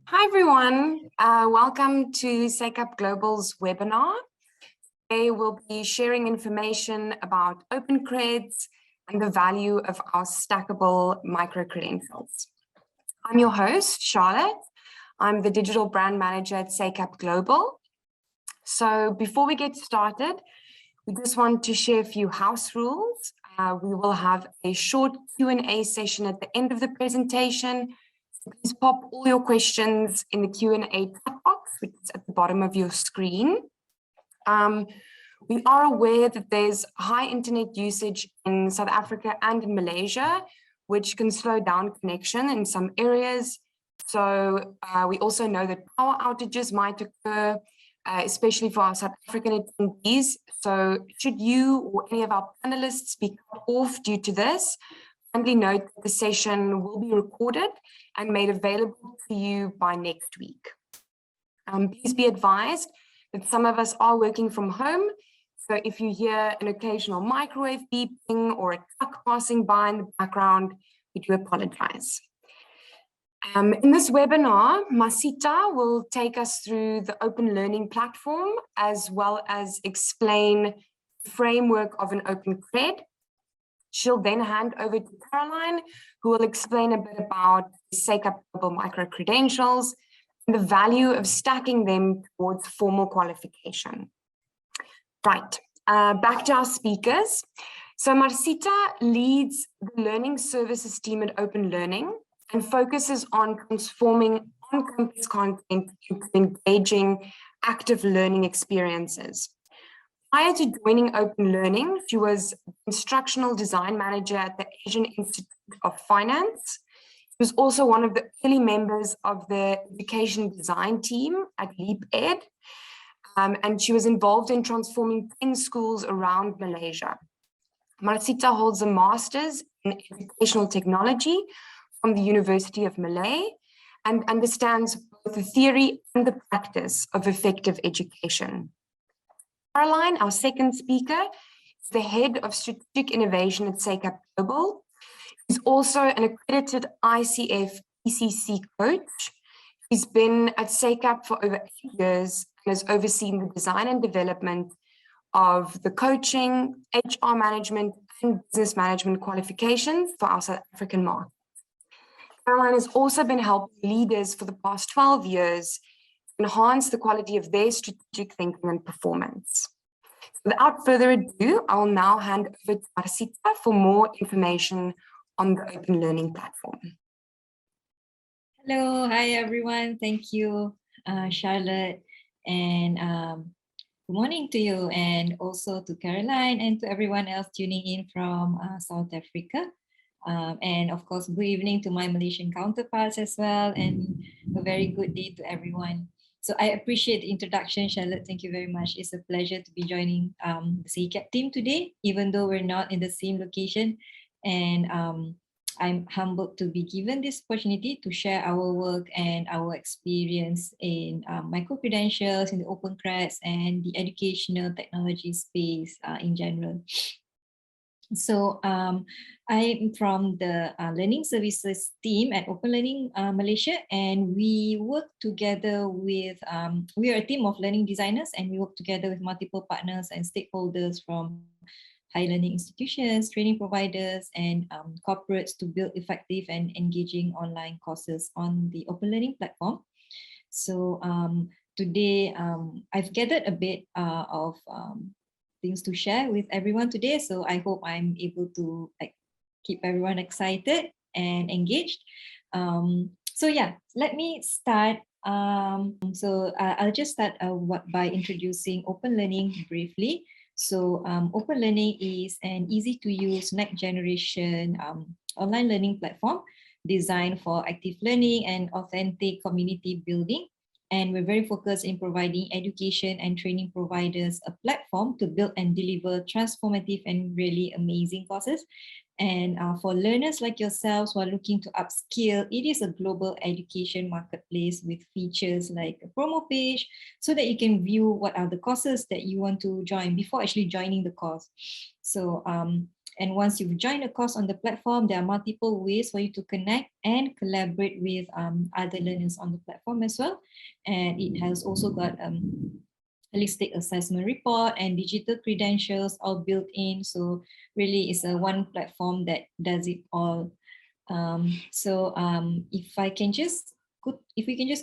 Hi everyone, welcome to SACAP Global's webinar. Today we'll be sharing information about OpenCreds and the value of our stackable micro-credentials. I'm your host, Charlotte. I'm the Digital Brand Manager at SACAP Global. So before we get started, we just want to share a few house rules. We will have a short Q&A session at the end of the presentation. Please pop all your questions in the Q&A chat box, which is at the bottom of your screen. We are aware that there's high internet usage in South Africa and in Malaysia, which can slow down connection in some areas. So we also know that power outages might occur, especially for our South African attendees. So should you or any of our panelists be cut off due to this, kindly note that the session will be recorded and made available to you by next week. Please be advised that some of us are working from home. So if you hear an occasional microwave beeping or a truck passing by in the background, we do apologize. In this webinar, Marsyitah will take us through the OpenLearning platform, as well as explain the framework of an OpenCred. She'll then hand over to Karolyne, who will explain a bit about SACAP Global micro-credentials and the value of stacking them towards formal qualification. Right, back to our speakers. So Marsyitah leads the learning services team at OpenLearning and focuses on transforming on-campus content into engaging, active learning experiences. Prior to joining OpenLearning, she was instructional design manager at the Asian Institute of Finance. She was also one of the early members of the education design team at LeapEd, and she was involved in transforming 10 schools around Malaysia. Marsyitah holds a master's in educational technology from the University of Malay and understands both the theory and the practice of effective education. Karolyne, our second speaker, is the head of strategic innovation at SACAP Global. He's also an accredited ICF ECC coach. He's been at SACAP for over 8 years and has overseen the design and development of the coaching, HR management, and business management qualifications for our South African market. Karolyne has also been helping leaders for the past 12 years enhance the quality of their strategic thinking and performance. Without further ado, I will now hand over to Marsyitah for more information on the OpenLearning platform. Hello, hi everyone. Thank you, Charlotte, and good morning to you, and also to Karolyne and to everyone else tuning in from South Africa. And of course, good evening to my Malaysian counterparts as well, and a very good day to everyone. So I appreciate the introduction, Charlotte. Thank you very much. It's a pleasure to be joining the SACAP team today, even though we're not in the same location. And I'm humbled to be given this opportunity to share our work and our experience in micro-credentials, in the OpenCreds, and the educational technology space in general. So I'm from the learning services team at OpenLearning Malaysia, and we work together with, we are a team of learning designers, and we work together with multiple partners and stakeholders from higher learning institutions, training providers, and corporates to build effective and engaging online courses on the OpenLearning platform. So today I've gathered a bit of things to share with everyone today. So I hope I'm able to keep everyone excited and engaged. So yeah, let me start. I'll just start by introducing OpenLearning briefly. So OpenLearning is an easy to use next generation online learning platform designed for active learning and authentic community building. And we're very focused in providing education and training providers a platform to build and deliver transformative and really amazing courses. And for learners like yourselves who are looking to upskill, it is a global education marketplace with features like a promo page so that you can view what are the courses that you want to join before actually joining the course. So And once you've joined a course on the platform, there are multiple ways for you to connect and collaborate with other learners on the platform as well. And it has also got holistic assessment report and digital credentials all built in. So really it's a one platform that does it all. If we can just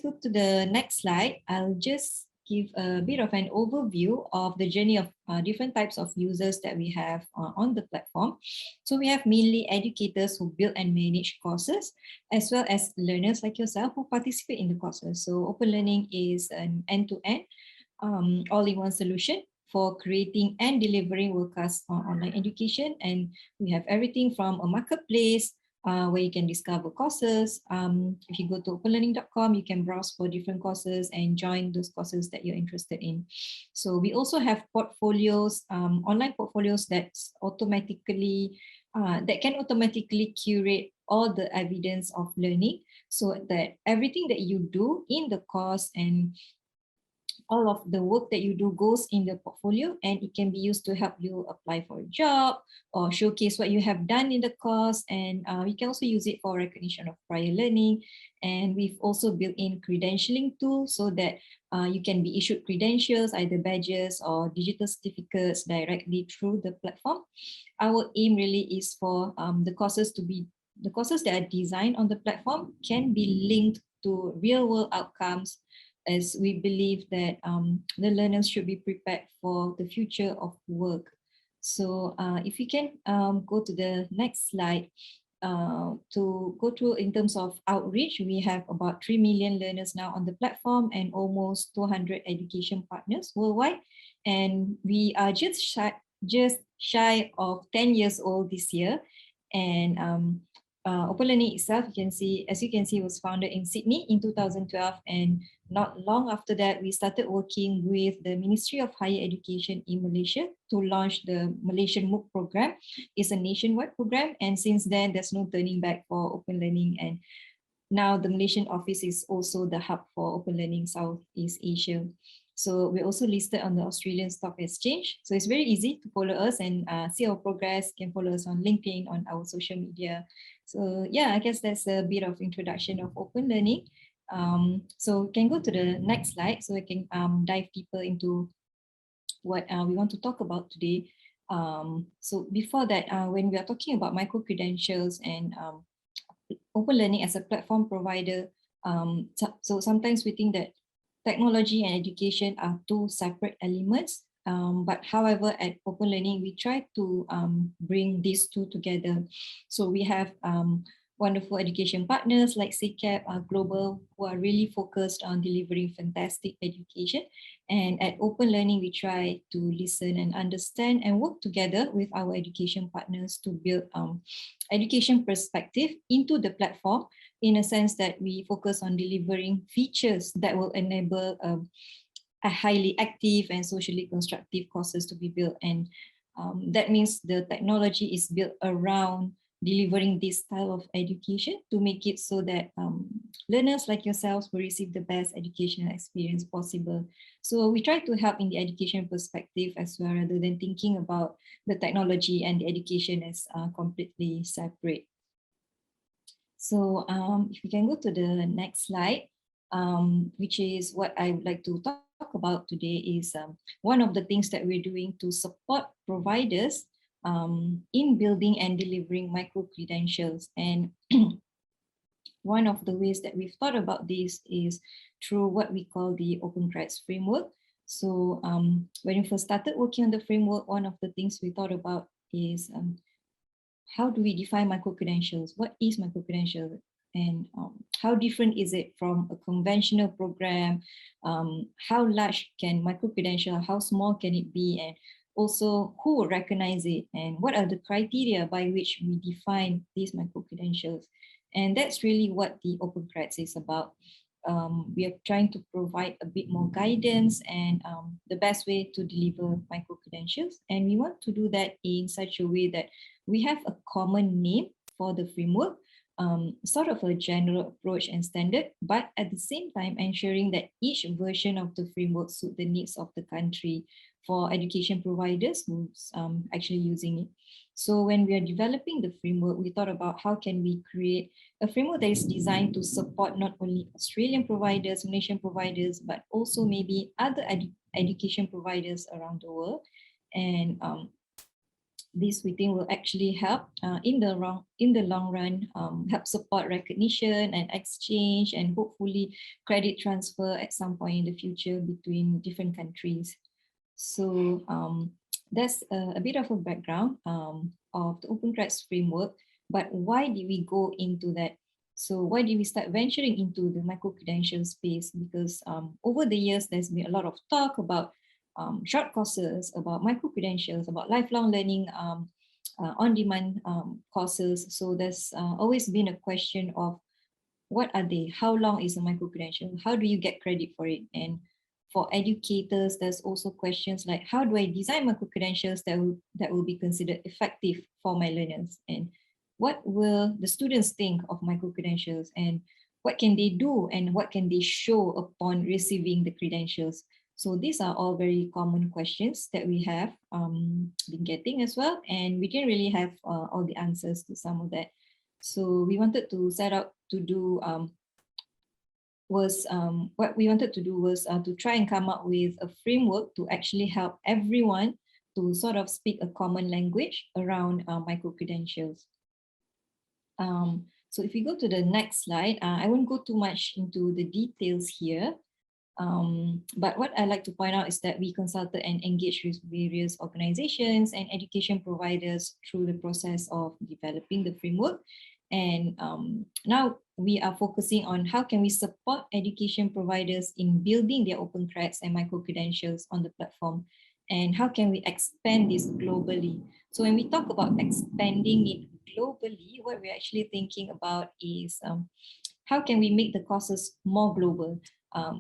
go to the next slide, I'll just give a bit of an overview of the journey of different types of users that we have on the platform. So we have mainly educators who build and manage courses, as well as learners like yourself who participate in the courses. So OpenLearning is an end-to-end all-in-one solution for creating and delivering world-class online education. And we have everything from a marketplace where you can discover courses. If you go to openlearning.com, you can browse for different courses and join those courses that you're interested in. So we also have portfolios, online portfolios that's automatically, that can automatically curate all the evidence of learning, so that everything that you do in the course and all of the work that you do goes in the portfolio, and it can be used to help you apply for a job or showcase what you have done in the course. And you can also use it for recognition of prior learning. And we've also built in credentialing tools so that you can be issued credentials, either badges or digital certificates directly through the platform. Our aim really is for the courses that are designed on the platform can be linked to real world outcomes, as we believe that the learners should be prepared for the future of work. So if you can go to the next slide, to go through in terms of outreach, we have about 3 million learners now on the platform and almost 200 education partners worldwide. And we are just shy of 10 years old this year. And OpenLearning itself, as you can see, was founded in Sydney in 2012, and not long after that, we started working with the Ministry of Higher Education in Malaysia to launch the Malaysian MOOC program. It's a nationwide program, and since then, there's no turning back for OpenLearning. And now the Malaysian office is also the hub for OpenLearning Southeast Asia. So we're also listed on the Australian Stock Exchange. So it's very easy to follow us and see our progress. You can follow us on LinkedIn, on our social media. So yeah, I guess that's a bit of introduction of OpenLearning. So we can go to the next slide so we can dive deeper into what we want to talk about today. So before that, when we are talking about micro-credentials and OpenLearning as a platform provider, so sometimes we think that technology and education are two separate elements. But however, at OpenLearning, we try to bring these two together. So we have wonderful education partners like SACAP Global, who are really focused on delivering fantastic education. And at OpenLearning, we try to listen and understand and work together with our education partners to build education perspective into the platform, in a sense that we focus on delivering features that will enable a highly active and socially constructive courses to be built. And that means the technology is built around delivering this style of education to make it so that learners like yourselves will receive the best educational experience possible. So we try to help in the education perspective as well, rather than thinking about the technology and the education as completely separate. So if we can go to the next slide, which is what I would like to talk about today, is one of the things that we're doing to support providers in building and delivering micro-credentials. And one of the ways that we've thought about this is through what we call the OpenCreds framework. So when we first started working on the framework, one of the things we thought about is how do we define micro-credentials? What is micro-credential? And how different is it from a conventional program? How large can micro-credential, how small can it be? And also, who will recognize it? And what are the criteria by which we define these micro-credentials? And that's really what the OpenCreds is about. We are trying to provide a bit more guidance and the best way to deliver micro-credentials. And we want to do that in such a way that we have a common name for the framework, sort of a general approach and standard, but at the same time ensuring that each version of the framework suit the needs of the country. for education providers who's actually using it. So when we are developing the framework, we thought about how can we create a framework that is designed to support not only Australian providers, Malaysian providers, but also maybe other education providers around the world. And this we think will actually help in the long run, help support recognition and exchange, and hopefully credit transfer at some point in the future between different countries. So that's a bit of a background of the OpenCreds framework. But why did we go into that? So why did we start venturing into the micro-credential space? Because over the years, there's been a lot of talk about short courses, about micro-credentials, about lifelong learning, on-demand courses. So there's always been a question of what are they? How long is a micro-credential? How do you get credit for it? And for educators, there's also questions like, how do I design micro-credentials that will be considered effective for my learners? And what will the students think of micro-credentials? And what can they do? And what can they show upon receiving the credentials? So these are all very common questions that we have been getting as well. And we didn't really have all the answers to some of that. So we wanted to set out to do what we wanted to do was to try and come up with a framework to actually help everyone to sort of speak a common language around micro-credentials. So if we go to the next slide, I won't go too much into the details here. But what I like to point out is that we consulted and engaged with various organizations and education providers through the process of developing the framework. And now we are focusing on how can we support education providers in building their OpenCreds and micro-credentials on the platform, and how can we expand this globally. So when we talk about expanding it globally, what we're actually thinking about is how can we make the courses more global.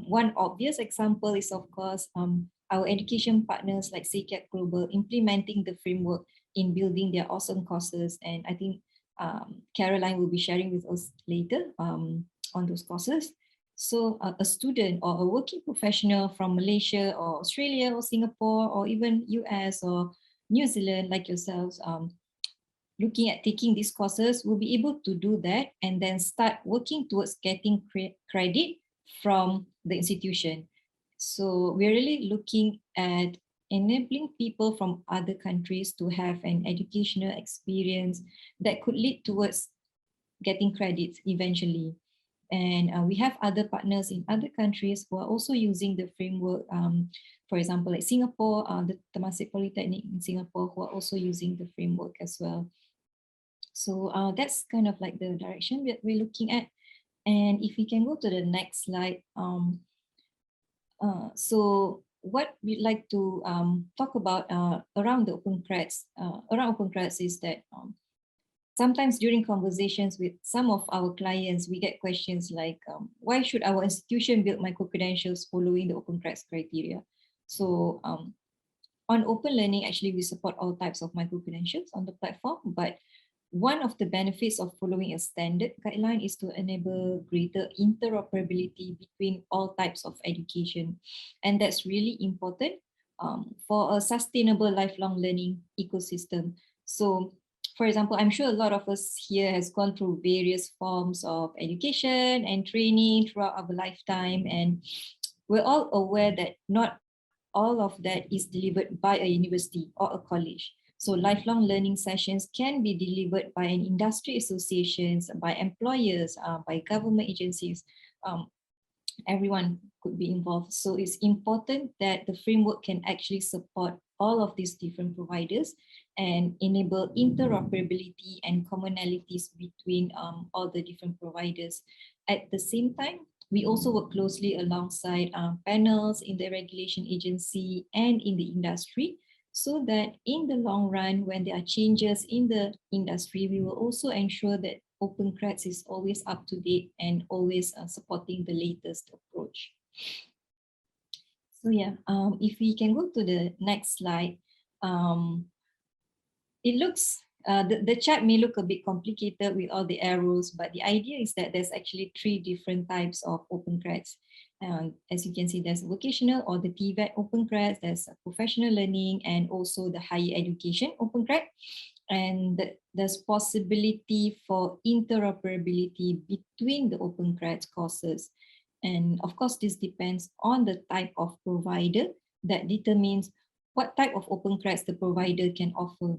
One obvious example is, of course, our education partners like SACAP Global implementing the framework in building their awesome courses. And I think Karolyne will be sharing with us later on those courses. So a student or a working professional from Malaysia or Australia or Singapore or even US or New Zealand like yourselves, looking at taking these courses will be able to do that and then start working towards getting credit from the institution. So we're really looking at enabling people from other countries to have an educational experience that could lead towards getting credits eventually. And we have other partners in other countries who are also using the framework. For example, like Singapore, the Temasek Polytechnic in Singapore, who are also using the framework as well. So that's kind of like the direction that we're looking at. And if we can go to the next slide. So what we'd like to talk about around the OpenCreds is that sometimes during conversations with some of our clients, we get questions like, why should our institution build micro-credentials following the OpenCreds criteria? So on OpenLearning, actually, we support all types of micro-credentials on the platform, but one of the benefits of following a standard guideline is to enable greater interoperability between all types of education. And that's really important for a sustainable lifelong learning ecosystem. So, for example, I'm sure a lot of us here has gone through various forms of education and training throughout our lifetime. And we're all aware that not all of that is delivered by a university or a college. So lifelong learning sessions can be delivered by an industry associations, by employers, by government agencies. Everyone could be involved. So it's important that the framework can actually support all of these different providers and enable interoperability and commonalities between all the different providers. At the same time, we also work closely alongside panels in the regulation agency and in the industry, so that in the long run, when there are changes in the industry, we will also ensure that OpenCreds is always up to date and always supporting the latest approach. So yeah, if we can go to the next slide, it looks The chart may look a bit complicated with all the arrows, but the idea is that there's actually 3 different types of OpenCreds. As you can see, there's vocational or the TVET OpenCreds, there's a professional learning, and also the higher education OpenCred. And there's possibility for interoperability between the OpenCreds courses. And of course, this depends on the type of provider that determines what type of OpenCreds the provider can offer.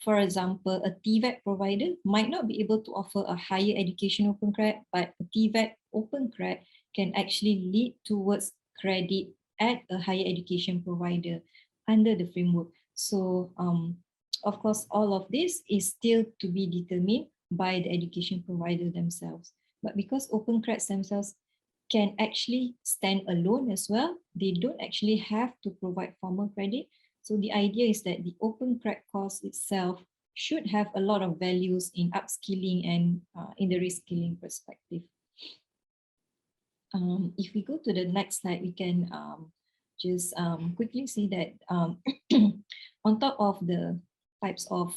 For example, a TVET provider might not be able to offer a higher education OpenCred, but a TVET OpenCred can actually lead towards credit at a higher education provider under the framework. So, of course, all of this is still to be determined by the education provider themselves. But because OpenCreds themselves can actually stand alone as well, they don't actually have to provide formal credit. So the idea is that the OpenCred course itself should have a lot of values in upskilling and in the reskilling perspective. If we go to the next slide, we can just quickly see that on top of the types of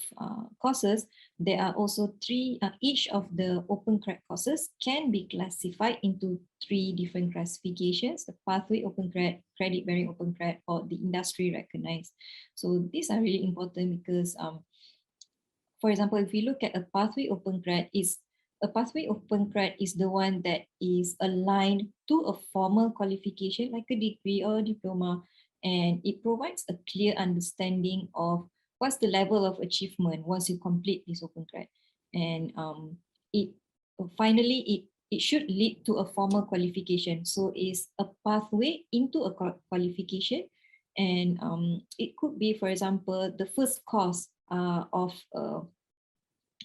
courses, there are also 3, each of the OpenCred courses can be classified into 3 different classifications: the pathway OpenCred, credit bearing OpenCred, or the industry recognized. So these are really important because, for example, if we look at a pathway OpenCred, a pathway OpenCred is the one that is aligned to a formal qualification like a degree or a diploma, and it provides a clear understanding of what's the level of achievement once you complete this OpenCred. And finally, it should lead to a formal qualification. So it's a pathway into a qualification. And it could be, for example, the first course of a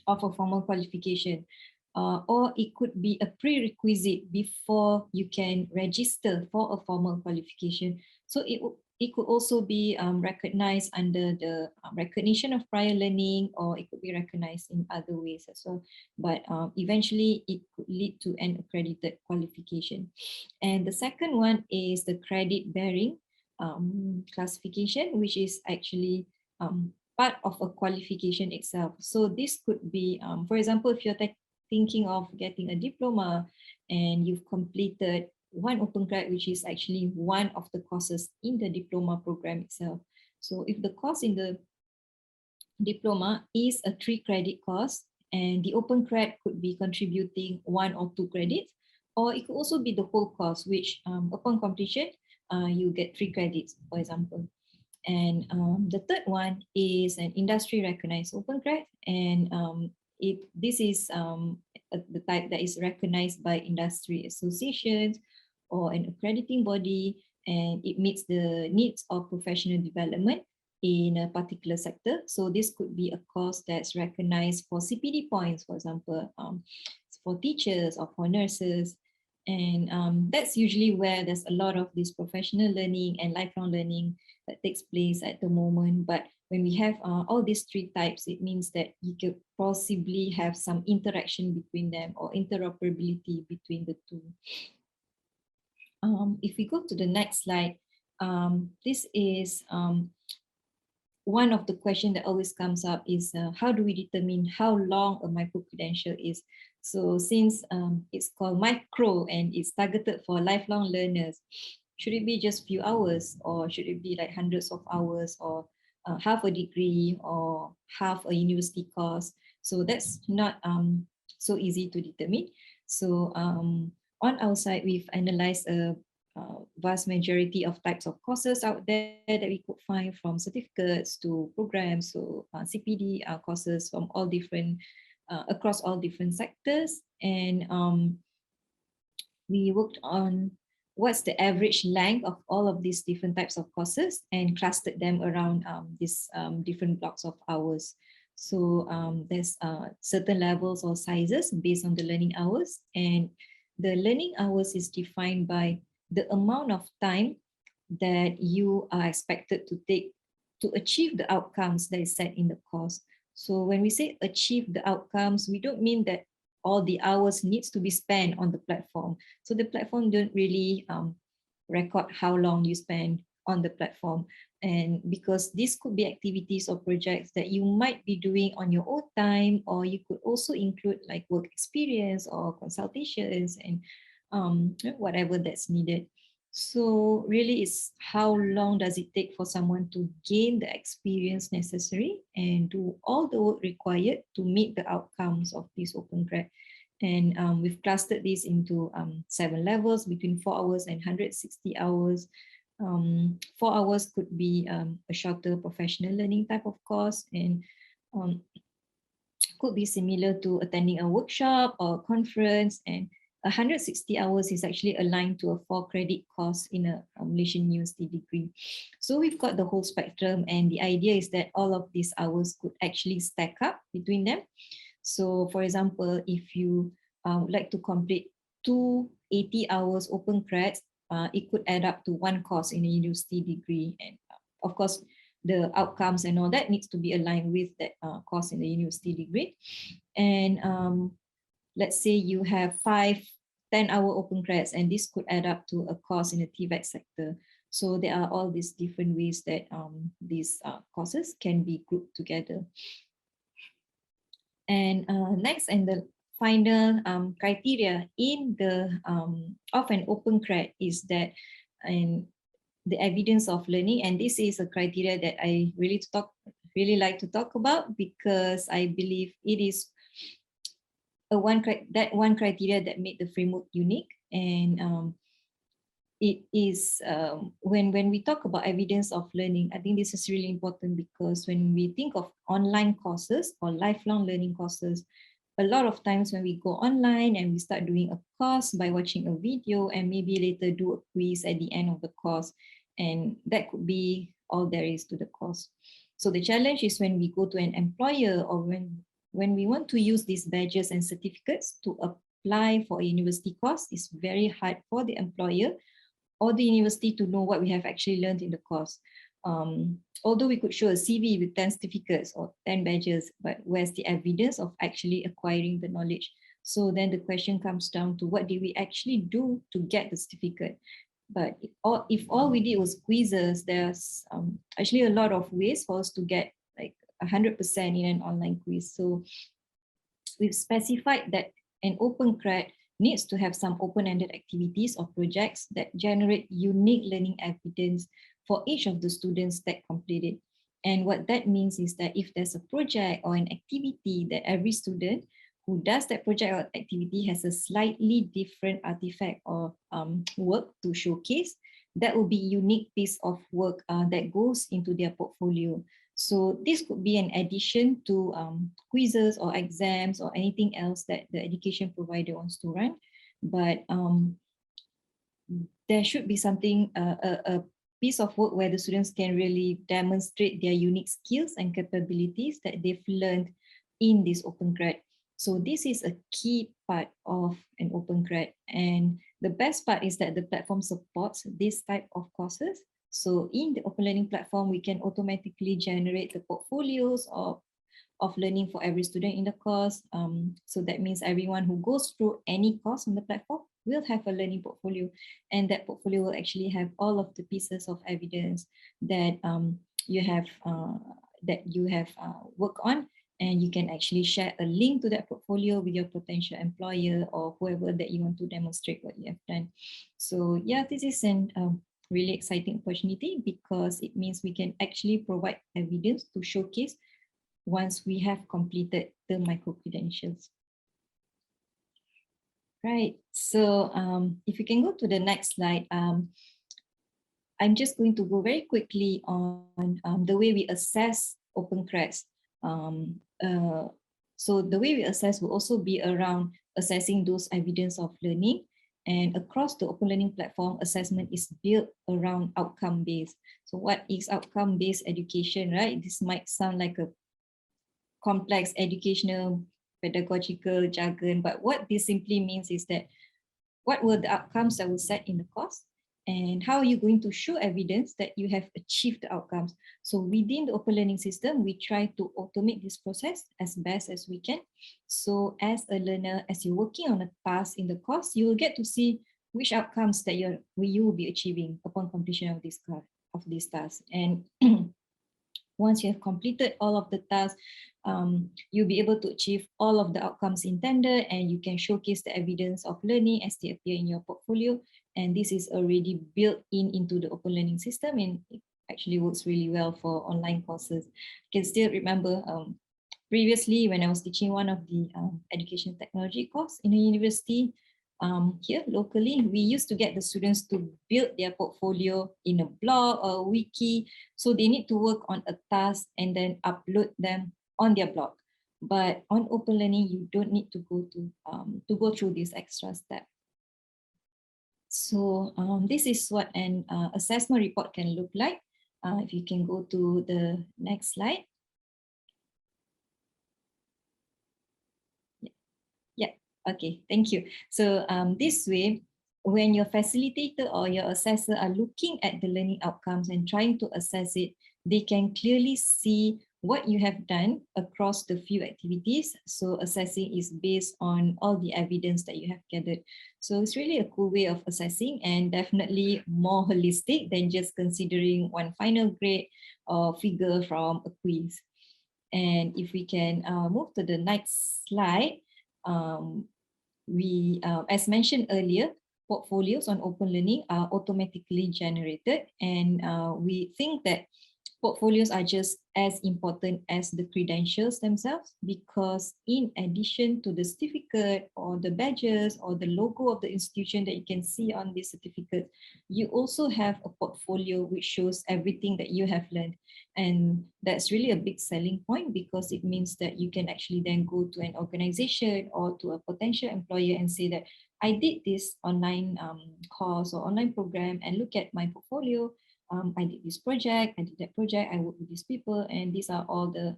formal qualification. Or it could be a prerequisite before you can register for a formal qualification. So it could also be recognized under the recognition of prior learning, or it could be recognized in other ways as well. But eventually, it could lead to an accredited qualification. And the second one is the credit bearing classification, which is actually part of a qualification itself. So this could be, for example, if you're thinking of getting a diploma and you've completed one OpenCred, which is actually one of the courses in the diploma program itself. So if the course in the diploma is a 3-credit course, and the OpenCred could be contributing 1 or 2 credits, or it could also be the whole course, which upon completion, you get 3 credits, for example. And the third one is an industry recognized OpenCred, and this is the type that is recognized by industry associations or an accrediting body, and it meets the needs of professional development in a particular sector. So this could be a course that's recognized for CPD points, for example, for teachers or for nurses. And that's usually where there's a lot of this professional learning and lifelong learning that takes place at the moment. But when we have all these 3 types, it means that you could possibly have some interaction between them or interoperability between the 2. If we go to the next slide, this is one of the questions that always comes up is how do we determine how long a micro-credential is? So since it's called micro and it's targeted for lifelong learners, should it be just few hours, or should it be like hundreds of hours, or half a degree, or half a university course? So that's not so easy to determine. So on our side, we've analyzed a vast majority of types of courses out there that we could find, from certificates to programs, so CPD courses from all different, across all different sectors. And we worked on what's the average length of all of these different types of courses and clustered them around these different blocks of hours. So there's certain levels or sizes based on the learning hours, and the learning hours is defined by the amount of time that you are expected to take to achieve the outcomes that is set in the course. So when we say achieve the outcomes, we don't mean that all the hours needs to be spent on the platform. So the platform don't really record how long you spend on the platform. And because these could be activities or projects that you might be doing on your own time, or you could also include like work experience or consultations and whatever that's needed. So really it's how long does it take for someone to gain the experience necessary and do all the work required to meet the outcomes of this OpenCred. And we've clustered this into 7 levels between 4 hours and 160 hours. 4 hours could be a shorter professional learning type of course, and could be similar to attending a workshop or conference, and 160 hours is actually aligned to a 4-credit course in a Malaysian University degree. So we've got the whole spectrum, and the idea is that all of these hours could actually stack up between them. So for example, if you would like to complete 2 80 hours OpenCreds, it could add up to 1 course in a university degree. And of course, the outcomes and all that needs to be aligned with that course in the university degree. And let's say you have 5 10-hour OpenCreds, and this could add up to a course in the TVET sector. So there are all these different ways that these courses can be grouped together. And next, and the final criteria in the of an OpenCred is that, and the evidence of learning, and this is a criteria that I really like to talk about, because I believe it is one criteria that made the framework unique. And it is when we talk about evidence of learning, I think this is really important, because when we think of online courses or lifelong learning courses, a lot of times when we go online and we start doing a course by watching a video and maybe later do a quiz at the end of the course, and that could be all there is to the course. So the challenge is when we go to an employer, or when we want to use these badges and certificates to apply for a university course, it's very hard for the employer or the university to know what we have actually learned in the course. Although we could show a CV with 10 certificates or 10 badges, but where's the evidence of actually acquiring the knowledge? So then the question comes down to, what did we actually do to get the certificate? But if all we did was quizzes, there's actually a lot of ways for us to get like 100% in an online quiz. So we've specified that an OpenCred needs to have some open-ended activities or projects that generate unique learning evidence for each of the students that complete it. And what that means is that if there's a project or an activity that every student who does that project or activity has a slightly different artifact or work to showcase, that will be unique piece of work that goes into their portfolio. So this could be an addition to quizzes or exams or anything else that the education provider wants to run. But there should be something, a piece of work where the students can really demonstrate their unique skills and capabilities that they've learned in this OpenCred. So this is a key part of an OpenCred. And the best part is that the platform supports this type of courses. So in the OpenLearning platform, we can automatically generate the portfolios of learning for every student in the course. So that means everyone who goes through any course on the platform will have a learning portfolio, and that portfolio will actually have all of the pieces of evidence that you have worked on, and you can actually share a link to that portfolio with your potential employer or whoever that you want to demonstrate what you have done. So yeah, this is an really exciting opportunity, because it means we can actually provide evidence to showcase once we have completed the micro-credentials. Right, so if you can go to the next slide, I'm just going to go very quickly on the way we assess OpenCreds. So the way we assess will also be around assessing those evidence of learning. And across the OpenLearning platform, assessment is built around outcome-based. So what is outcome-based education, right? This might sound like a complex educational pedagogical jargon, but what this simply means is that what were the outcomes that were set in the course, and how are you going to show evidence that you have achieved the outcomes? So within the open learning system, we try to automate this process as best as we can. So as a learner, as you're working on a task in the course, you will get to see which outcomes that you will be achieving upon completion of this of these tasks. And once you have completed all of the tasks, you'll be able to achieve all of the outcomes intended, and you can showcase the evidence of learning as they appear in your portfolio. And this is already built into the open learning system, and it actually works really well for online courses. I can still remember previously when I was teaching one of the education technology course in a university, here locally, we used to get the students to build their portfolio in a blog or a wiki. So they need to work on a task and then upload them on their blog. But on open learning, you don't need to go through this extra step. So this is what an assessment report can look like. If you can go to the next slide. Yeah, okay, thank you. So this way, when your facilitator or your assessor are looking at the learning outcomes and trying to assess it, they can clearly see what you have done across the few activities. So assessing is based on all the evidence that you have gathered. So it's really a cool way of assessing, and definitely more holistic than just considering one final grade or figure from a quiz. And if we can move to the next slide, as mentioned earlier, portfolios on open learning are automatically generated, and we think that portfolios are just as important as the credentials themselves, because in addition to the certificate or the badges or the logo of the institution that you can see on this certificate, you also have a portfolio which shows everything that you have learned. And that's really a big selling point, because it means that you can actually then go to an organization or to a potential employer and say that I did this online course or online program, and look at my portfolio. I did this project, I did that project, I worked with these people, and these are all the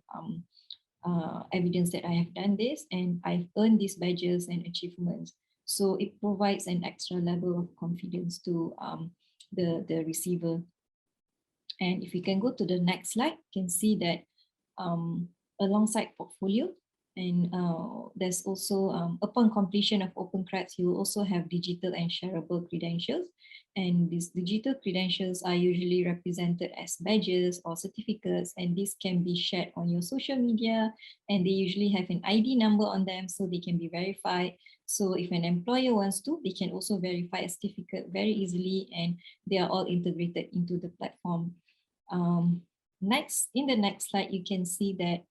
evidence that I have done this, and I've earned these badges and achievements. So it provides an extra level of confidence to the receiver. And if we can go to the next slide, you can see that alongside portfolio, and there's also, upon completion of OpenCreds, you will also have digital and shareable credentials. And these digital credentials are usually represented as badges or certificates, and these can be shared on your social media, and they usually have an ID number on them so they can be verified. So if an employer wants to, they can also verify a certificate very easily, and they are all integrated into the platform. In the next slide, you can see that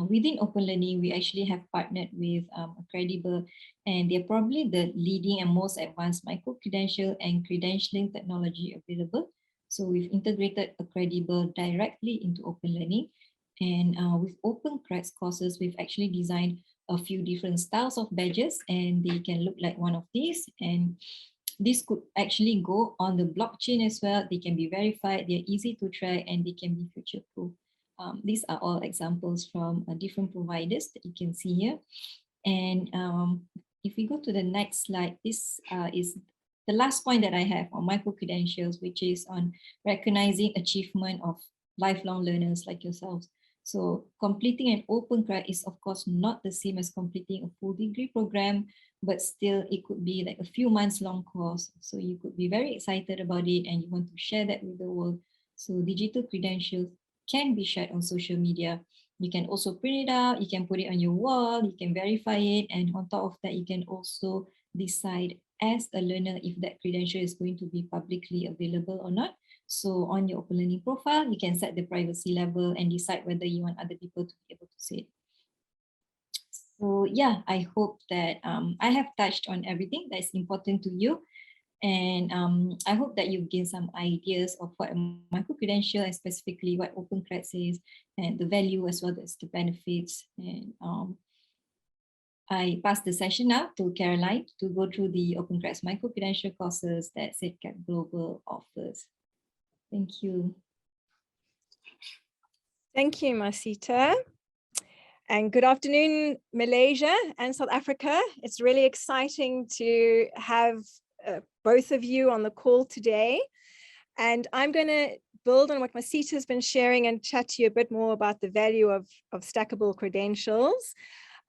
within open learning, we actually have partnered with Credible, and they're probably the leading and most advanced micro-credential and credentialing technology available. So we've integrated Credible directly into open learning. And with OpenCreds courses, we've actually designed a few different styles of badges, and they can look like one of these. And this could actually go on the blockchain as well. They can be verified, they're easy to track, and they can be future-proof. These are all examples from different providers that you can see here. And if we go to the next slide, this is the last point that I have on micro-credentials, which is on recognizing achievement of lifelong learners like yourselves. So completing an OpenCred is of course not the same as completing a full degree program, but still it could be like a few months long course. So you could be very excited about it and you want to share that with the world. So digital credentials can be shared on social media. You can also print it out, you can put it on your wall, you can verify it, and on top of that, you can also decide as a learner if that credential is going to be publicly available or not. So on your open learning profile, you can set the privacy level and decide whether you want other people to be able to see it. So yeah, I hope that I have touched on everything that is important to you. And I hope that you gain some ideas of what a micro-credential and specifically what OpenCreds is, and the value as well as the benefits. And I pass the session now to Karolyne to go through the OpenCreds micro-credential courses that SACAP Global offers. Thank you. Thank you, Marsyitah. And good afternoon, Malaysia and South Africa. It's really exciting to have both of you on the call today. And I'm going to build on what Marsyitah has been sharing and chat to you a bit more about the value of stackable credentials.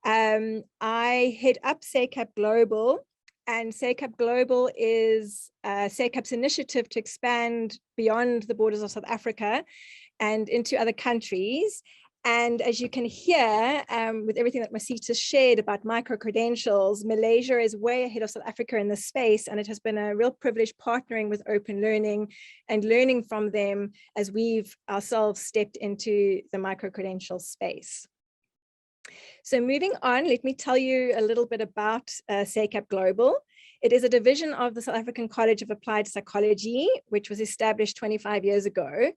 I head up SACAP Global, And SACAP Global is SACAP's initiative to expand beyond the borders of South Africa and into other countries. And as you can hear, with everything that Marsyitah shared about micro-credentials, Malaysia is way ahead of South Africa in this space, and it has been a real privilege partnering with OpenLearning and learning from them as we've ourselves stepped into the micro-credential space. So moving on, let me tell you a little bit about SACAP Global. It is a division of the South African College of Applied Psychology, which was established 25 years ago.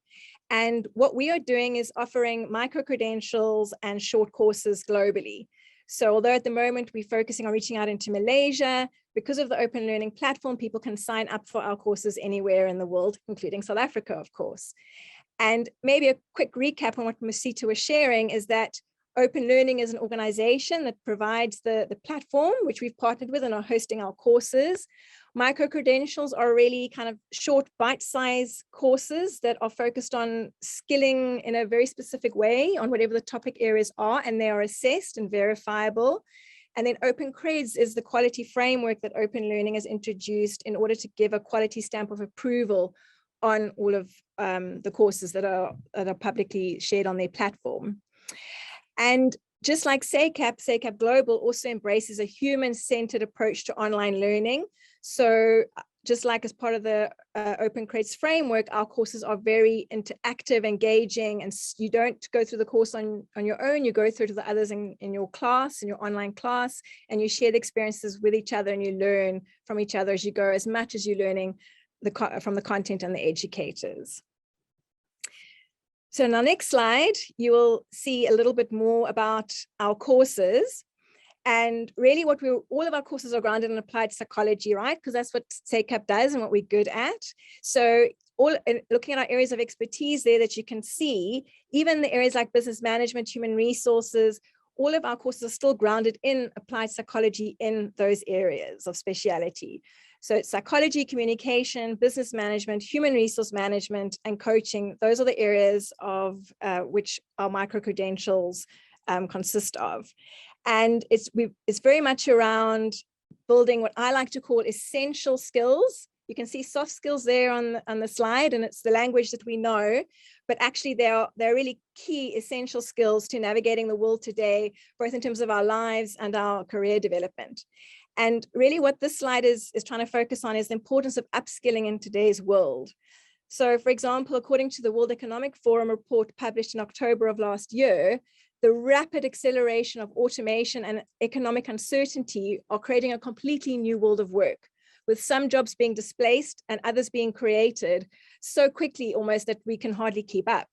And what we are doing is offering micro-credentials and short courses globally. So although at the moment we're focusing on reaching out into Malaysia, because of the OpenLearning platform, people can sign up for our courses anywhere in the world, including South Africa, of course. And maybe a quick recap on what Marsyitah was sharing is that OpenLearning is an organization that provides the platform, which we've partnered with and are hosting our courses. Micro-credentials are really kind of short bite-sized courses that are focused on skilling in a very specific way on whatever the topic areas are, and they are assessed and verifiable. And then OpenCreds is the quality framework that OpenLearning has introduced in order to give a quality stamp of approval on all of the courses that are publicly shared on their platform. And just like SACAP Global also embraces a human-centered approach to online learning. So just like as part of the OpenCreds framework, our courses are very interactive, engaging, and you don't go through the course on your own, you go through to the others in your class, in your online class, and you share the experiences with each other and you learn from each other as you go, as much as you're learning from the content and the educators. So in our next slide, you will see a little bit more about our courses. And really all of our courses are grounded in applied psychology, right? Because that's what SACAP does and what we're good at. So looking at our areas of expertise there that you can see, even the areas like business management, human resources, all of our courses are still grounded in applied psychology in those areas of speciality. So it's psychology, communication, business management, human resource management, and coaching. Those are the areas of which our micro-credentials consist of. And it's very much around building what I like to call essential skills. You can see soft skills there on the slide, and it's the language that we know, but actually they're really key essential skills to navigating the world today, both in terms of our lives and our career development. And really what this slide is trying to focus on is the importance of upskilling in today's world. So for example, according to the World Economic Forum report published in October of last year, the rapid acceleration of automation and economic uncertainty are creating a completely new world of work, with some jobs being displaced and others being created so quickly almost that we can hardly keep up.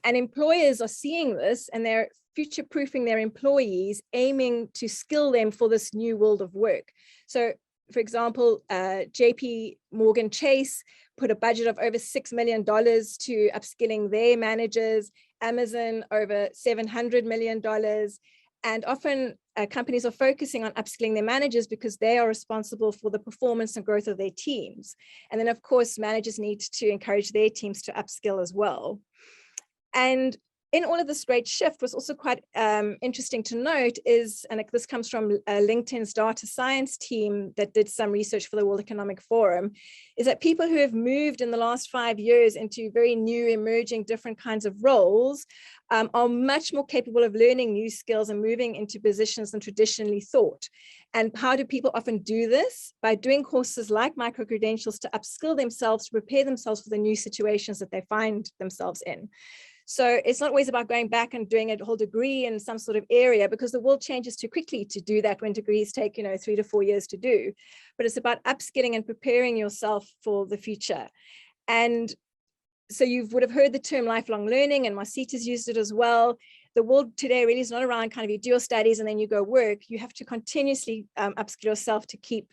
And employers are seeing this and they're future-proofing their employees, aiming to skill them for this new world of work. So for example, JP Morgan Chase put a budget of over $6 million to upskilling their managers, Amazon over $700 million. And often companies are focusing on upskilling their managers because they are responsible for the performance and growth of their teams. And then of course, managers need to encourage their teams to upskill as well. And in all of this great shift, what's also quite interesting to note is, and this comes from LinkedIn's data science team that did some research for the World Economic Forum, is that people who have moved in the last 5 years into very new, emerging, different kinds of roles are much more capable of learning new skills and moving into positions than traditionally thought. And how do people often do this? By doing courses like micro-credentials to upskill themselves, to prepare themselves for the new situations that they find themselves in. So it's not always about going back and doing a whole degree in some sort of area, because the world changes too quickly to do that when degrees take, 3 to 4 years to do. But it's about upskilling and preparing yourself for the future. And so you would have heard the term lifelong learning, and Marsyitah's used it as well. The world today really is not around kind of you do your studies and then you go work. You have to continuously upskill yourself to keep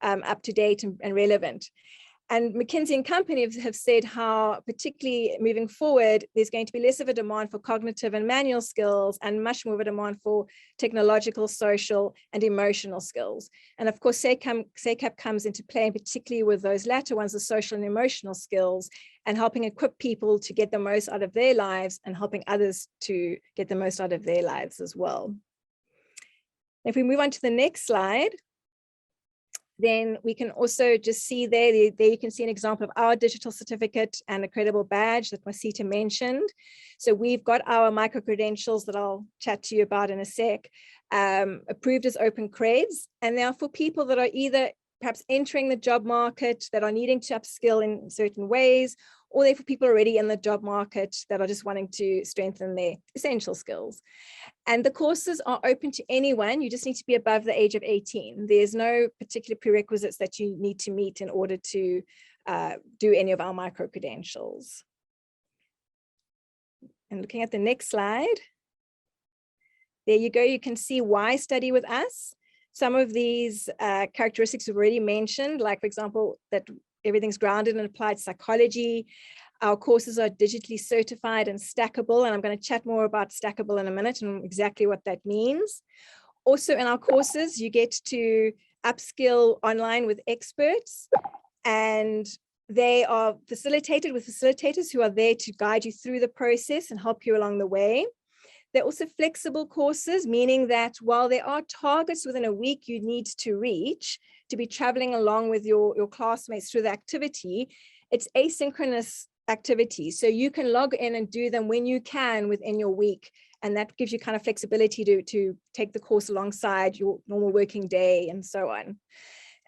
up to date and relevant. And McKinsey & Company have said how, particularly moving forward, there's going to be less of a demand for cognitive and manual skills and much more of a demand for technological, social, and emotional skills. And of course, SACAP comes into play, and particularly with those latter ones, the social and emotional skills, and helping equip people to get the most out of their lives and helping others to get the most out of their lives as well. If we move on to the next slide, then we can also just see there you can see an example of our digital certificate and a credible badge that Marsyitah mentioned. So we've got our micro-credentials that I'll chat to you about in a sec, approved as OpenCreds, and they are for people that are either perhaps entering the job market, that are needing to upskill in certain ways, or they're for people already in the job market that are just wanting to strengthen their essential skills. And the courses are open to anyone. You just need to be above the age of 18. There's no particular prerequisites that you need to meet in order to do any of our micro-credentials. And looking at the next slide, there you go. You can see why study with us. Some of these characteristics we've already mentioned, like, for example, that everything's grounded in applied psychology. Our courses are digitally certified and stackable, and I'm going to chat more about stackable in a minute and exactly what that means. Also in our courses, you get to upskill online with experts, and they are facilitated with facilitators who are there to guide you through the process and help you along the way. They're also flexible courses, meaning that while there are targets within a week you need to reach to be traveling along with your classmates through the activity, it's asynchronous activity. So you can log in and do them when you can within your week. And that gives you kind of flexibility to take the course alongside your normal working day and so on.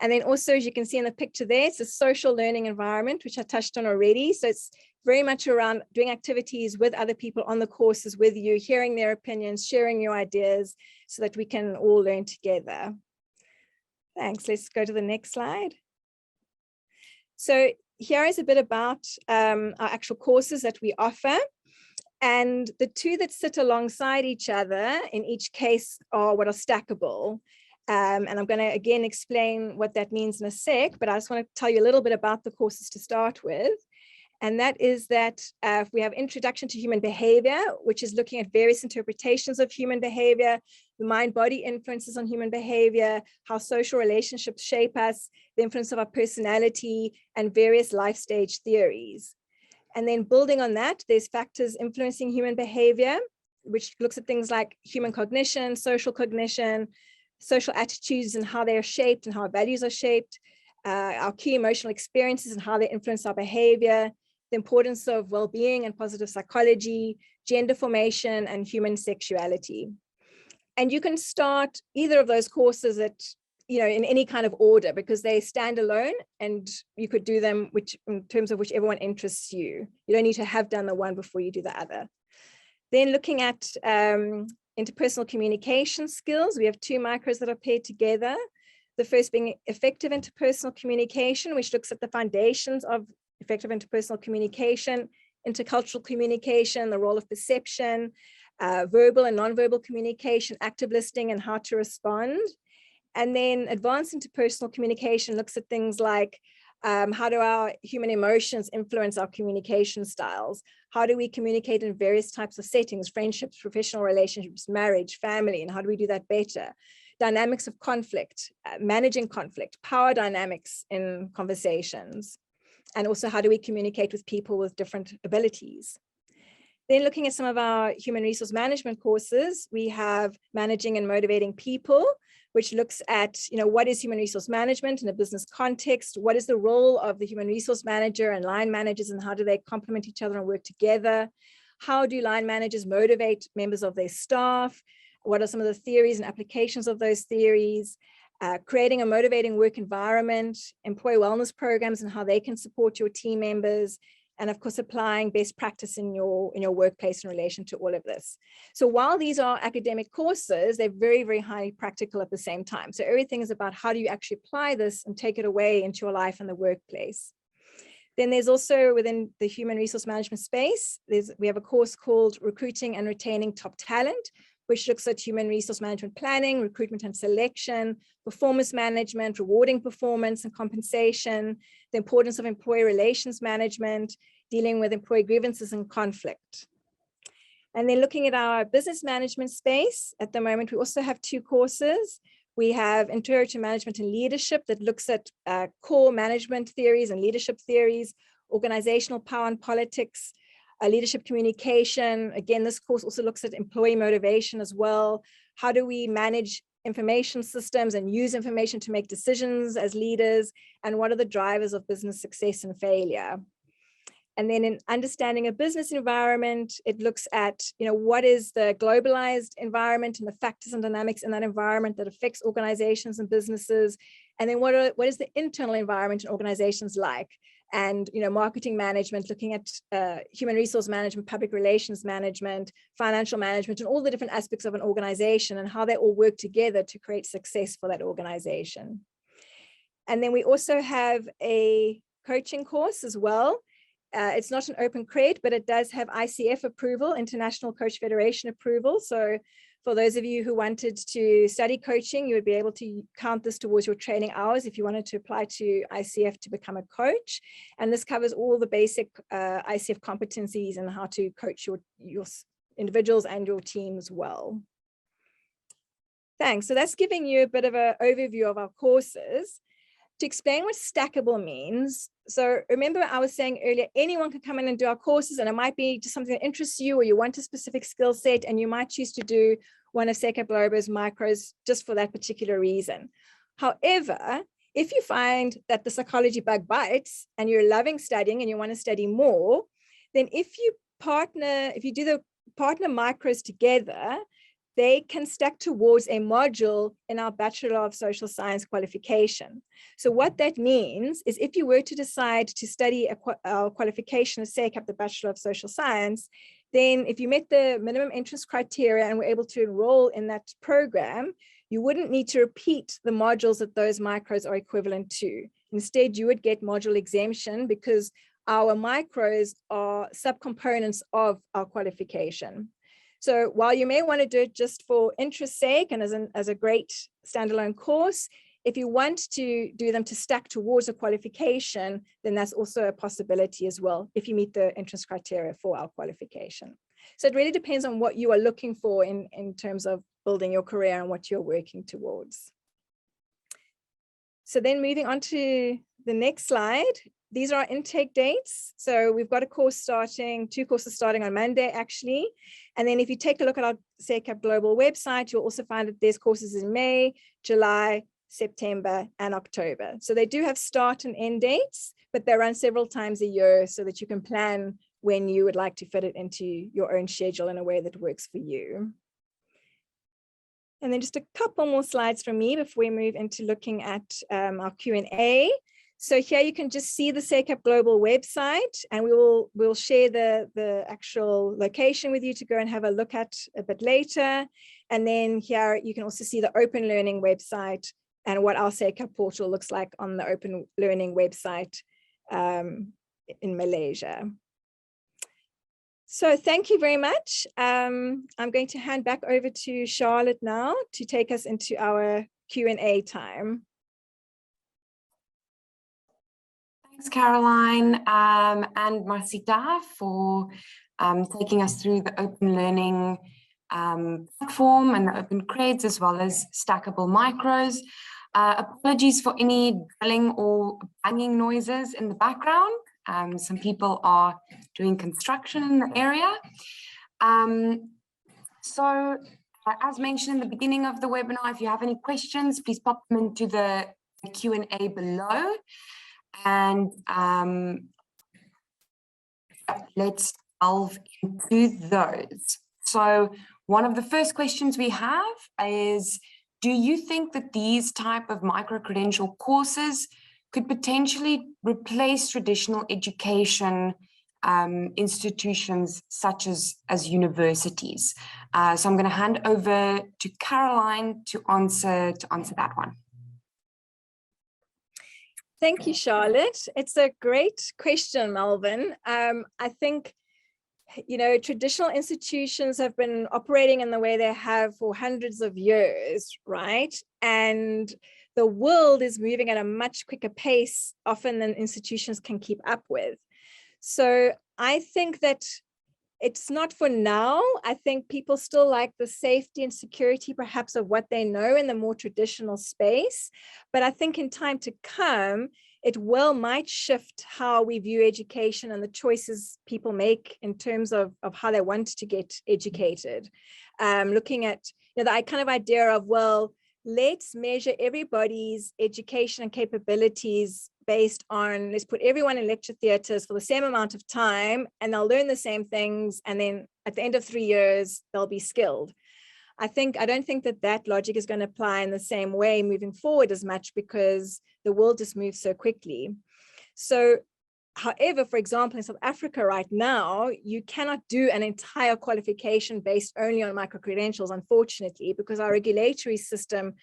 And then also, as you can see in the picture there, it's a social learning environment, which I touched on already. So it's very much around doing activities with other people on the courses with you, hearing their opinions, sharing your ideas so that we can all learn together. Thanks. Let's go to the next slide. So here is a bit about our actual courses that we offer. And the two that sit alongside each other in each case are what are stackable. And I'm going to again explain what that means in a sec, but I just want to tell you a little bit about the courses to start with. And that is that we have Introduction to Human Behavior, which is looking at various interpretations of human behavior, the mind-body influences on human behavior, how social relationships shape us, the influence of our personality, and various life stage theories. And then building on that, there's Factors Influencing Human Behavior, which looks at things like human cognition, social attitudes and how they are shaped and how our values are shaped, our key emotional experiences and how they influence our behavior, the importance of well-being and positive psychology, gender formation, and human sexuality. And you can start either of those courses at, in any kind of order, because they stand alone and you could do them in terms of whichever one interests you. You don't need to have done the one before you do the other. Then looking at interpersonal communication skills, we have two micros that are paired together. The first being effective interpersonal communication, which looks at the foundations of effective interpersonal communication, intercultural communication, the role of perception, verbal and nonverbal communication, active listening, and how to respond. And then advanced interpersonal communication looks at things like how do our human emotions influence our communication styles? How do we communicate in various types of settings, friendships, professional relationships, marriage, family, and how do we do that better? Dynamics of conflict, managing conflict, power dynamics in conversations, and also how do we communicate with people with different abilities. Then looking at some of our human resource management courses, we have Managing and Motivating People, which looks at, what is human resource management in a business context? What is the role of the human resource manager and line managers, and how do they complement each other and work together? How do line managers motivate members of their staff? What are some of the theories and applications of those theories? Creating a motivating work environment, employee wellness programs and how they can support your team members, and of course, applying best practice in your workplace in relation to all of this. So while these are academic courses, they're very, very highly practical at the same time. So everything is about how do you actually apply this and take it away into your life and the workplace. Then there's also within the human resource management space, we have a course called Recruiting and Retaining Top Talent, which looks at human resource management planning, recruitment and selection, performance management, rewarding performance and compensation, the importance of employee relations management, dealing with employee grievances and conflict. And then looking at our business management space, at the moment, we also have two courses. We have Intro to Management and Leadership that looks at core management theories and leadership theories, organizational power and politics, leadership communication. Again, this course also looks at employee motivation as well. How do we manage information systems and use information to make decisions as leaders, and what are the drivers of business success and failure. And then in understanding a business environment, it looks at, what is the globalized environment and the factors and dynamics in that environment that affects organizations and businesses. And then what is the internal environment in organizations like? And, marketing management, looking at human resource management, public relations management, financial management, and all the different aspects of an organization and how they all work together to create success for that organization. And then we also have a coaching course as well. It's not an OpenCred, but it does have ICF approval, International Coach Federation approval. So for those of you who wanted to study coaching, you would be able to count this towards your training hours if you wanted to apply to ICF to become a coach. And this covers all the basic ICF competencies and how to coach your individuals and your teams well. Thanks. So that's giving you a bit of an overview of our courses. To explain what Stackable means, so remember I was saying earlier, anyone can come in and do our courses, and it might be just something that interests you, or you want a specific skill set, and you might choose to do one of SACAP Global's micros just for that particular reason. However, if you find that the psychology bug bites and you're loving studying and you want to study more, then if you do the partner micros together, they can stack towards a module in our Bachelor of Social Science qualification. So what that means is if you were to decide to study a qualification of SACAP, the Bachelor of Social Science, then if you met the minimum entrance criteria and were able to enroll in that program, you wouldn't need to repeat the modules that those micros are equivalent to. Instead, you would get module exemption because our micros are subcomponents of our qualification. So while you may want to do it just for interest's sake and as a great standalone course, if you want to do them to stack towards a qualification, then that's also a possibility as well, if you meet the entrance criteria for our qualification. So it really depends on what you are looking for in terms of building your career and what you're working towards. So then moving on to the next slide. These are our intake dates. So we've got a course starting, 2 courses starting on Monday, actually. And then if you take a look at our SACAP Global website, you'll also find that there's courses in May, July, September, and October. So they do have start and end dates, but they run several times a year so that you can plan when you would like to fit it into your own schedule in a way that works for you. And then just a couple more slides from me before we move into looking at our Q&A. So here you can just see the SACAP Global website, and we'll share the actual location with you to go and have a look at a bit later. And then here you can also see the OpenLearning website and what our SACAP portal looks like on the OpenLearning website in Malaysia. So thank you very much. I'm going to hand back over to Charlotte now to take us into our Q&A time. Thanks, Karolyne and Marsyitah for taking us through the OpenLearning platform and the OpenCreds, as well as Stackable micros. Apologies for any drilling or banging noises in the background. Some people are doing construction in the area. So as mentioned in the beginning of the webinar, if you have any questions, please pop them into the Q&A below. And let's delve into those. So one of the first questions we have is, do you think that these type of micro-credential courses could potentially replace traditional education institutions such as universities? So I'm going to hand over to Karolyne to answer that one. Thank you, Charlotte. It's a great question, Melvin. I think, traditional institutions have been operating in the way they have for hundreds of years, right? And the world is moving at a much quicker pace, often than institutions can keep up with. So I think that it's not for now. I think people still like the safety and security, perhaps, of what they know in the more traditional space. But I think in time to come, it might shift how we view education and the choices people make in terms of how they want to get educated. Looking at the kind of idea of, well, let's measure everybody's education and capabilities based on, let's put everyone in lecture theatres for the same amount of time and they'll learn the same things. And then at the end of 3 years, they'll be skilled. I don't think that logic is going to apply in the same way moving forward as much, because the world just moves so quickly. So, however, for example, in South Africa right now, you cannot do an entire qualification based only on micro-credentials, unfortunately, because our regulatory system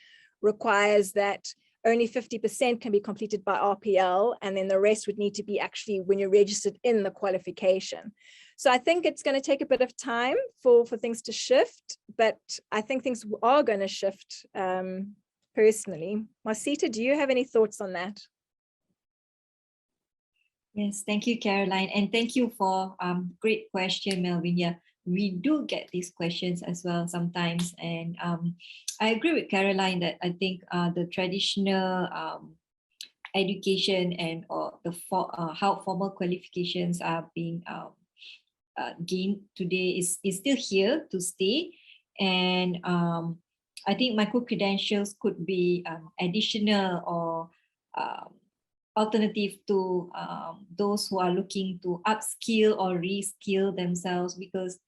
requires that only 50% can be completed by RPL, and then the rest would need to be actually when you're registered in the qualification. So I think it's going to take a bit of time for things to shift, but I think things are going to shift personally. Marsyitah, do you have any thoughts on that? Yes, thank you, Karolyne, and thank you for great question, Melvin. Yeah, we do get these questions as well sometimes, and I agree with Karolyne that I think the traditional education and how formal qualifications are being gained today is still here to stay, and I think micro-credentials could be additional or alternative to those who are looking to upskill or reskill themselves, because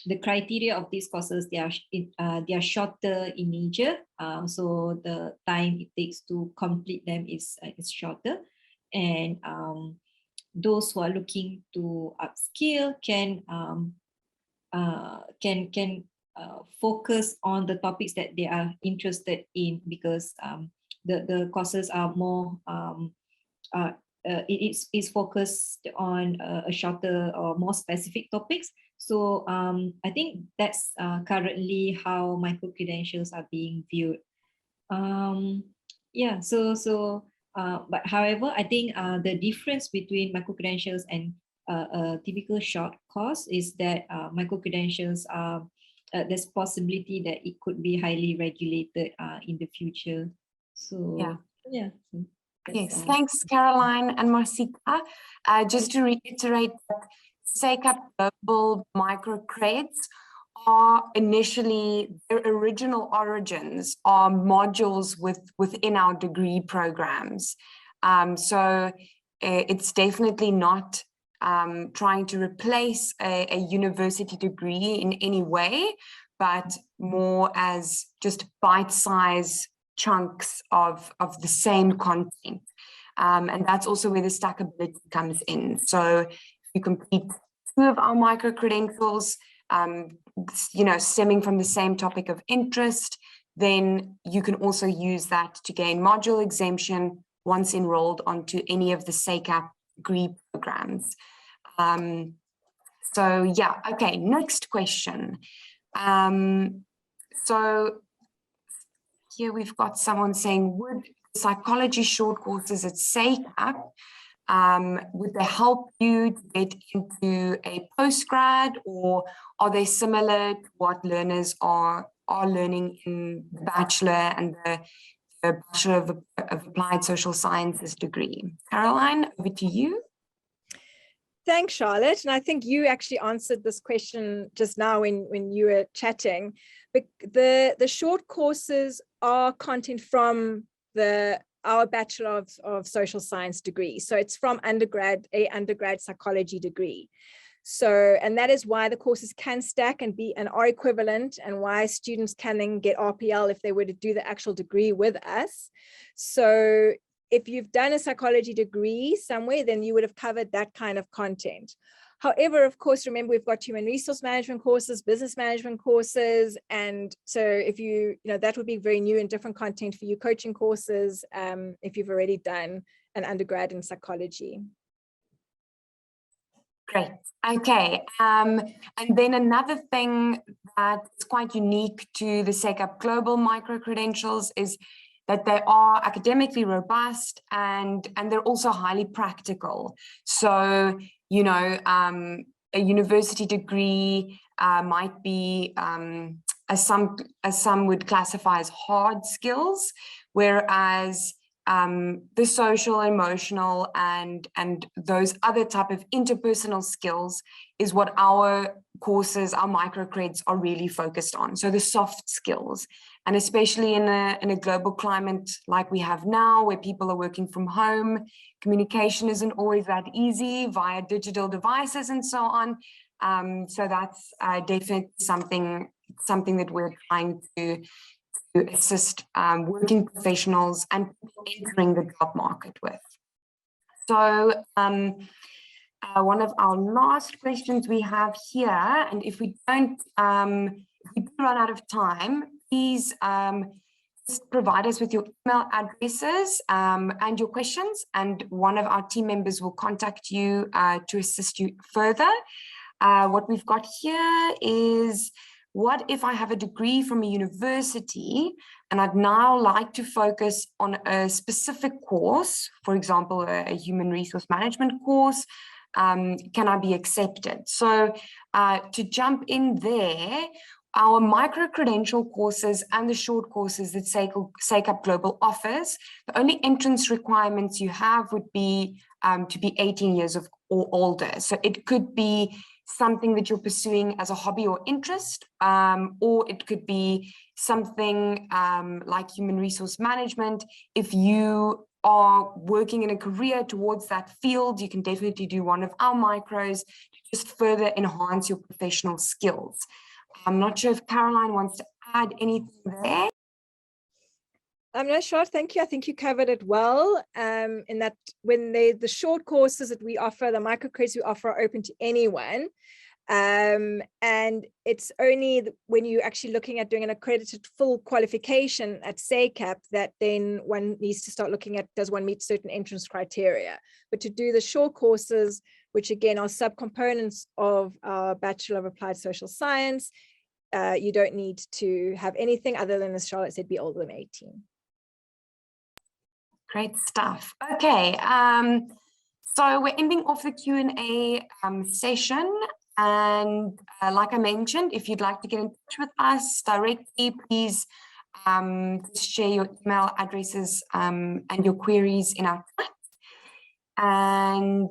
the criteria of these courses, they are shorter in nature, so the time it takes to complete them is shorter, and those who are looking to upskill can focus on the topics that they are interested in, because the courses are more it's focused on a shorter or more specific topics. So I think that's currently how micro-credentials are being viewed. Yeah, but however, I think the difference between micro-credentials and a typical short course is that micro-credentials are there's possibility that it could be highly regulated in the future. So yeah. Yes, thanks, Karolyne and Marsyitah. Just to reiterate that SACAP Global microcreds are initially, their original origins are modules within our degree programs. So it's definitely not trying to replace a university degree in any way, but more as just bite-sized chunks of the same content. And that's also where the stackability comes in. So if you complete 2 of our micro-credentials, stemming from the same topic of interest, then you can also use that to gain module exemption once enrolled onto any of the SACAP degree programs. So yeah, okay, next question. So here we've got someone saying, would psychology short courses at SACAP, would they help you to get into a postgrad, or are they similar to what learners are learning in the bachelor and the Bachelor of Applied Social Sciences degree? Karolyne, over to you. Thanks, Charlotte. And I think you actually answered this question just now when you were chatting. But the short courses are content from our Bachelor of Social Science degree. So it's from undergrad psychology degree. So, and that is why the courses can stack and are equivalent, and why students can then get RPL if they were to do the actual degree with us. So if you've done a psychology degree somewhere, then you would have covered that kind of content. However, of course, remember, we've got human resource management courses, business management courses. And so if that would be very new and different content for you, coaching courses, if you've already done an undergrad in psychology. Great. Okay. And then another thing that's quite unique to the SACAP Global micro-credentials is that they are academically robust and they're also highly practical. So, a university degree might be, as some would classify as hard skills, whereas the social, emotional, and those other type of interpersonal skills is what our courses, our microcreds are really focused on. So the soft skills. And especially in a global climate like we have now, where people are working from home, communication isn't always that easy via digital devices and so on. So that's definitely something that we're trying to assist working professionals and people entering the job market with. So one of our last questions we have here, and if we don't, if we do run out of time, please just provide us with your email addresses and your questions, and one of our team members will contact you to assist you further. What we've got here is, what if I have a degree from a university and I'd now like to focus on a specific course, for example, a human resource management course, can I be accepted? So to jump in there, our micro-credential courses and the short courses that SACAP Global offers, the only entrance requirements you have would be to be 18 years or older. So it could be something that you're pursuing as a hobby or interest, or it could be something like human resource management. If you are working in a career towards that field, you can definitely do one of our micros to just further enhance your professional skills. I'm not sure if Karolyne wants to add anything there. I'm not sure. Thank you. I think you covered it well. In that, when the short courses that we offer, the microcredits we offer, are open to anyone. And it's only when you're actually looking at doing an accredited full qualification at SACAP that then one needs to start looking at, does one meet certain entrance criteria? But to do the short courses, which again are subcomponents of our Bachelor of Applied Social Science, you don't need to have anything other than, as Charlotte said, be older than 18. Great stuff. Okay, so we're ending off the Q&A session. And like I mentioned, if you'd like to get in touch with us directly, please share your email addresses and your queries in our chat. And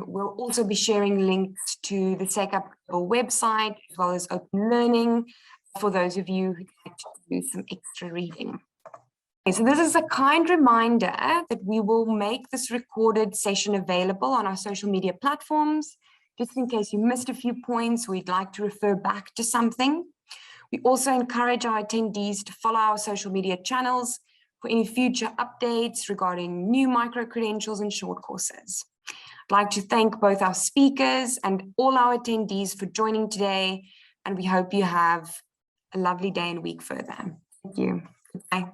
we'll also be sharing links to the SACAP Global website, as well as OpenLearning, for those of you who'd like to do some extra reading. So this is a kind reminder that we will make this recorded session available on our social media platforms, just in case you missed a few points, we'd like to refer back to something. We also encourage our attendees to follow our social media channels for any future updates regarding new micro-credentials and short courses. I'd like to thank both our speakers and all our attendees for joining today, and we hope you have a lovely day and week further. Thank you. Goodbye.